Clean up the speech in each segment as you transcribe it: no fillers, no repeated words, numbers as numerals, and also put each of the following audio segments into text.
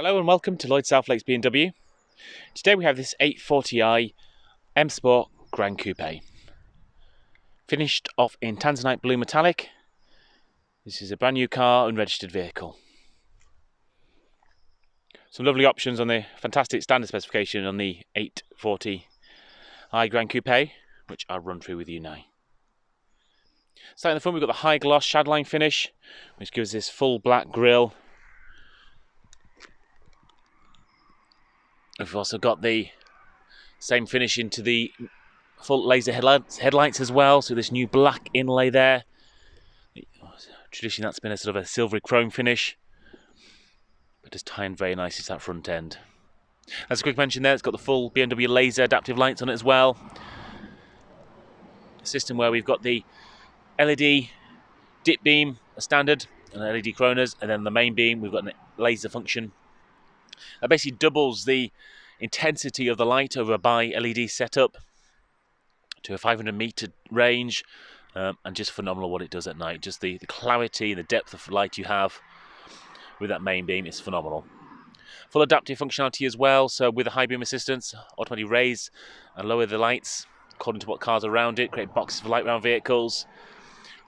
Hello and welcome to Lloyd Southlake's BMW. Today we have this 840i M Sport Grand Coupe. Finished off in Tanzanite Blue Metallic. This is a brand new car, unregistered vehicle. Some lovely options on the fantastic standard specification on the 840i Grand Coupe, which I'll run through with you now. Starting in the front, we've got the high gloss shadowline finish, which gives this full black grille. We've also got the same finish into the full laser headlights as well, so this new black inlay there. Traditionally that's been a sort of a silvery chrome finish, but just tie in very nicely to that front end. As a quick mention there, it's got the full BMW laser adaptive lights on it as well. A system where we've got the LED dip beam, a standard, and LED chronas, and then the main beam we've got a laser function. That basically doubles the intensity of the light over a bi-LED setup to a 500 meter range, and just phenomenal what it does at night. Just the clarity and the depth of light you have with that main beam is phenomenal. Full adaptive functionality as well, so with the high beam assistance, automatically raise and lower the lights according to what cars are around it, create boxes for light round vehicles.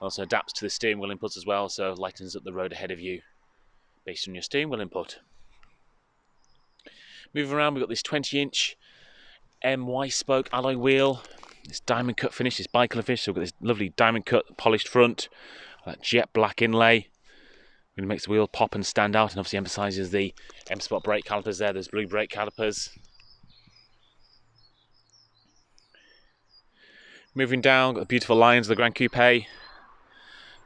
Also adapts to the steering wheel inputs as well, so lightens up the road ahead of you based on your steering wheel input. Moving around, we've got this 20-inch MY spoke alloy wheel, this diamond cut finish, this bicolor finish, so we've got this lovely diamond cut polished front, that jet black inlay. Really makes the wheel pop and stand out, and obviously emphasises the M Sport brake calipers there, those blue brake calipers. Moving down, got the beautiful lines of the Grand Coupe.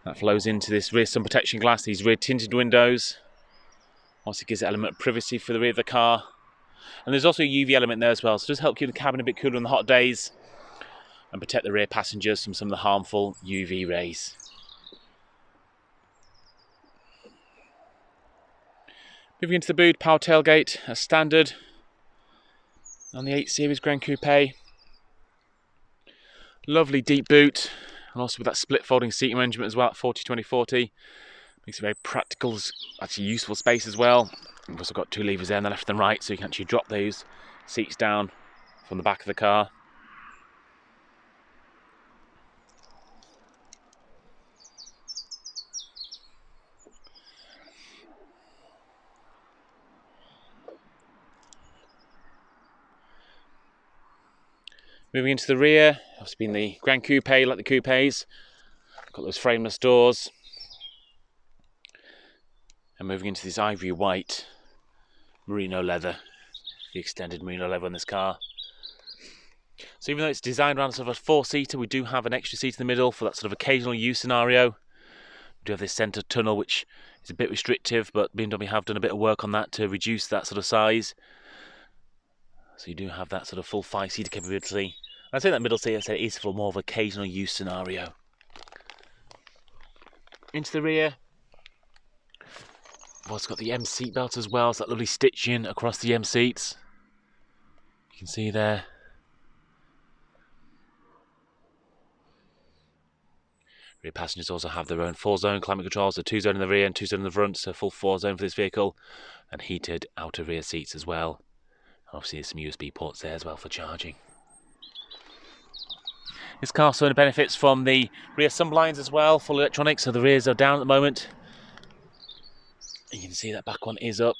That flows into this rear sun protection glass, these rear tinted windows. Also gives it an element of privacy for the rear of the car. And there's also a UV element there as well, so it does help keep the cabin a bit cooler on the hot days and protect the rear passengers from some of the harmful UV rays. Moving into the boot, power tailgate as standard on the 8 Series Grand Coupe. Lovely deep boot, and also with that split folding seating arrangement as well at 40-20-40. Makes it very practical, actually useful space as well. We've also got two levers there on the left and right, so you can actually drop those seats down from the back of the car. Moving into the rear, it's been the Grand Coupe like the coupes. Got those frameless doors. And moving into this ivory white merino leather, the extended merino leather on this car. So even though it's designed around sort of a four-seater, we do have an extra seat in the middle for that sort of occasional use scenario. We do have this centre tunnel, which is a bit restrictive, but BMW have done a bit of work on that to reduce that sort of size. So you do have that sort of full 5-seater capability. I'd say that middle seat, I say, is for more of an occasional use scenario. Into the rear, we've also got the M seat belt as well, so that lovely stitching across the M seats. You can see there. Rear passengers also have their own 4-zone climate control, so 2-zone in the rear and 2-zone in the front, so full 4-zone for this vehicle, and heated outer rear seats as well. Obviously there's some USB ports there as well for charging. This car also benefits from the rear sunblinds as well, full electronics, so the rears are down at the moment. You can see that back one is up.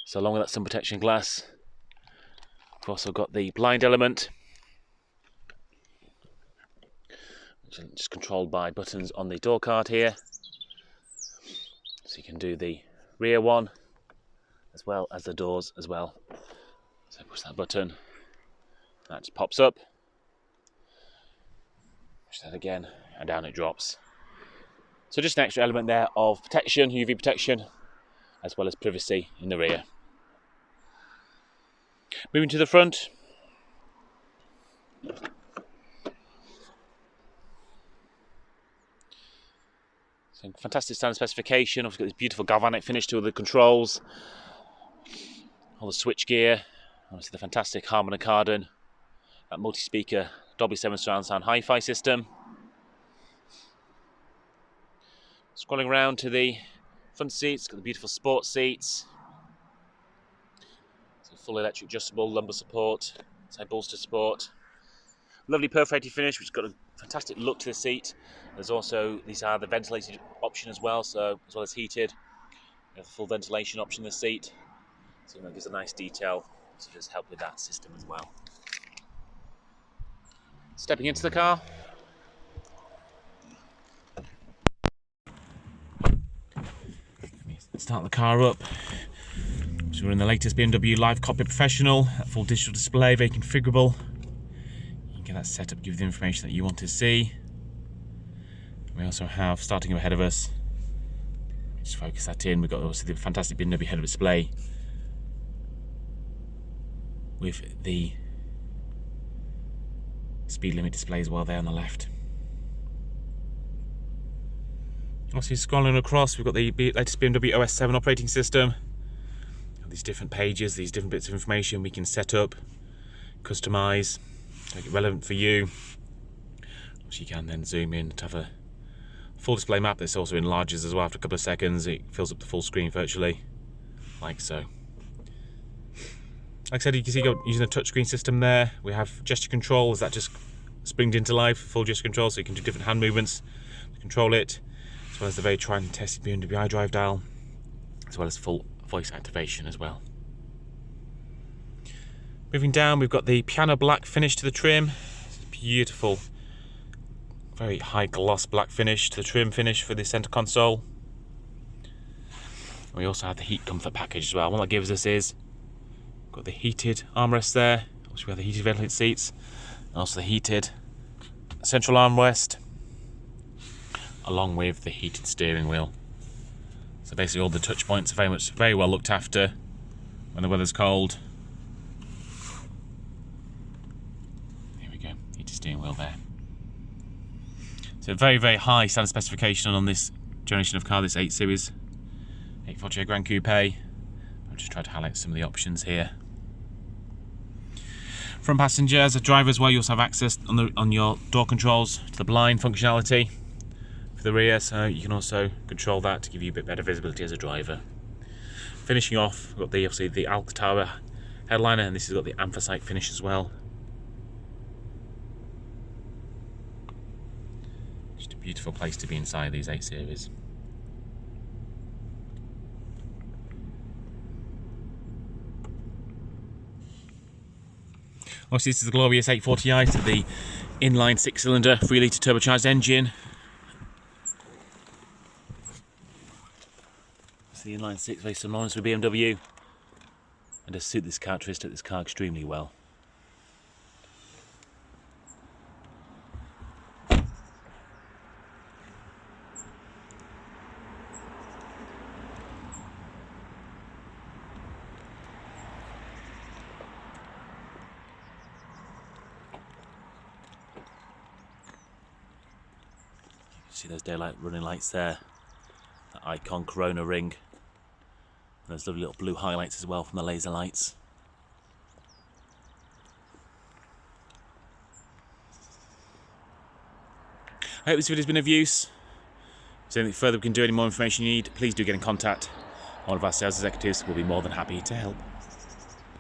So along with that sun protection glass, we've also got the blind element, which is just controlled by buttons on the door card here. So you can do the rear one as well as the doors as well. So push that button, that just pops up. Push that again, and down it drops. So just an extra element there of protection, UV protection, as well as privacy in the rear. Moving to the front. So fantastic standard specification. We've got this beautiful galvanic finish to all the controls, all the switch gear, obviously the fantastic Harman & Kardon, that multi-speaker Dolby 7 surround sound hi-fi system. Scrolling around to the front seats, got the beautiful sports seats. full electric adjustable lumbar support, side bolster support. Lovely perforated finish, which has got a fantastic look to the seat. There's also, these are the ventilated option as well, so as well as heated. We have the full ventilation option in the seat, so that gives a nice detail to just help with that system as well. Stepping into the car. Start the car up. So we're in the latest BMW Live Cockpit Professional, full digital display, very configurable. You can get that set up, give you the information that you want to see. We also have, starting up ahead of us, just focus that in, we've got obviously the fantastic BMW head-up display with the speed limit display as well there on the left. Obviously scrolling across, we've got the latest BMW OS 7 operating system. These different pages, these different bits of information we can set up, customize, make it relevant for you. Obviously you can then zoom in to have a full display map. This also enlarges as well after a couple of seconds. It fills up the full screen virtually, like so. Like I said, you can see using a touchscreen system there. We have gesture control, as that just springed into life, full gesture control, so you can do different hand movements to control it, as well as the very tried and tested BMW iDrive dial, as well as full voice activation as well. Moving down, we've got the piano black finish to the trim. It's beautiful, very high gloss black finish to the trim finish for the center console. And we also have the heat comfort package as well. What that gives us is, got the heated armrest there, also we have the heated ventilated seats, and also the heated central armrest, along with the heated steering wheel. So basically all the touch points are very well looked after when the weather's cold. Here we go, heated steering wheel there. So very, very high standard specification on this generation of car, this 8 Series 840 Grand Coupe. I'll just try to highlight some of the options here. Front passenger, as a driver as well, you also have access on your door controls to the blind functionality for the rear, so you can also control that to give you a bit better visibility as a driver. Finishing off, we've got obviously the Alcantara headliner, and this has got the anthracite finish as well. Just a beautiful place to be inside these 8 Series. Obviously this is the glorious 840i, to the inline 6-cylinder 3-litre turbocharged engine. It's the inline 6, very synonymous with BMW, and does suit this characteristic, this car, extremely well. See those daylight running lights there, that icon Corona ring, and those lovely little blue highlights as well from the laser lights. I hope this video has been of use. If there's anything further we can do, any more information you need, please do get in contact. One of our sales executives will be more than happy to help.